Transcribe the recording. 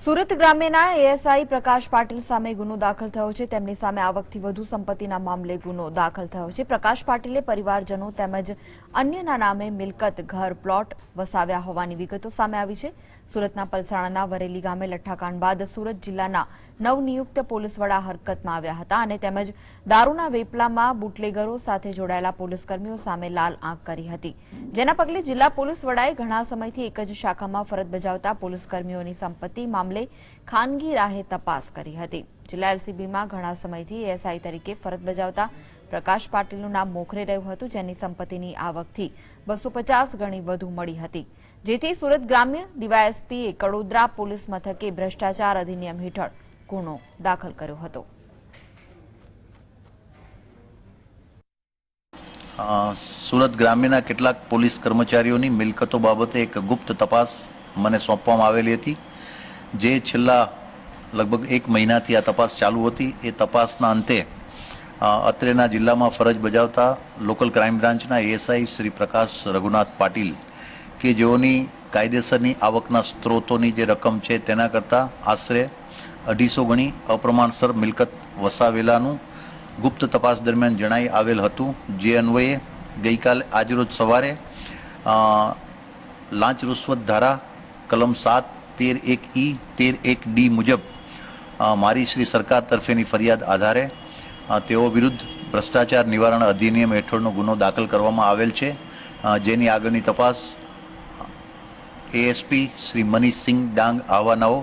Surat ગ્રામ્યના ASI પ્રકાશ પાટીલ સામે ગુનો દાખલ થયો છે। તેમની સામે આવકથી વધુ સંપત્તિના મામલે ગુનો દાખલ થયો છે। પ્રકાશ પાટીલે પરિવારજનો તેમજ અન્યના નામે મિલકત, ઘર, પ્લોટ વસાવ્યા હોવાની વિગતો સામે આવી છે। સુરતના પલસાણાના વરેલી ગામે લઠ્ઠાકાંડ બાદ સુરત જિલ્લાના નવનિયુક્ત પોલીસ વડા હરકતમાં આવ્યા હતા અને તેમજ દારૂના વેપલામાં બુટલેગરો સાથે જોડાયેલા પોલીસકર્મીઓ સામે લાલ આંખ કરી હતી, જેના પગલે જિલ્લા પોલીસ વડાએ ઘણા સમયથી એક જ શાખામાં ફરજ બજાવતા પોલીસકર્મીઓની સંપત્તિ મામલે ખાનગી રાહે તપાસ કરી હતી। જિલ્લા એલસીબીમાં ઘણા સમયથી એએસઆઈ તરીકે ફરજ બજાવતા પ્રકાશ પાટીલનું નામ મોખરે રહ્યું હતું, જેની સંપત્તિની આવકથી 250 ગણી વધુ મળી હતી, જેથી સુરત ગ્રામ્ય ડીવાયએસપીએ કડોદરા પોલીસ મથકે ભ્રષ્ટાચાર અધિનિયમ હેઠળ ગુનો દાખલ કર્યો હતો। સુરત ગ્રામ્યના કેટલાક પોલીસ કર્મચારીઓની મિલકતો બાબતે એક ગુપ્ત તપાસ મને સોંપવામાં આવેલી હતી, જે છેલ્લા લગભગ 1 મહિનાથી આ તપાસ ચાલુ હતી। એ તપાસના અંતે અત્રેના જિલ્લામાં ફરજ બજાવતા લોકલ ક્રાઇમ બ્રાન્ચના એએસઆઈ શ્રી પ્રકાશ રઘુનાથ પાટીલ કે જેઓની કાયદેસરની આવકના સ્ત્રોતોની જે રકમ છે તેના કરતાં આશરે 250 ગણી અપ્રમાણસર મિલકત વસાવેલાનું ગુપ્ત તપાસ દરમિયાન જણાઈ આવેલ હતું, જે અન્વયે ગઈકાલે આજરોજ સવારે લાંચ રૂશ્વત ધારા કલમ 7, 13(1)E, 13(1)D મુજબ મારી શ્રી સરકાર તરફેની ફરિયાદ આધારે તેઓ વિરુદ્ધ ભ્રષ્ટાચાર નિવારણ અધિનિયમ હેઠળનો ગુનો દાખલ કરવામાં આવેલ છે, જેની આગળની તપાસ એએસપી શ્રી મનીષસિંહ ડાંગ આહવાનાઓ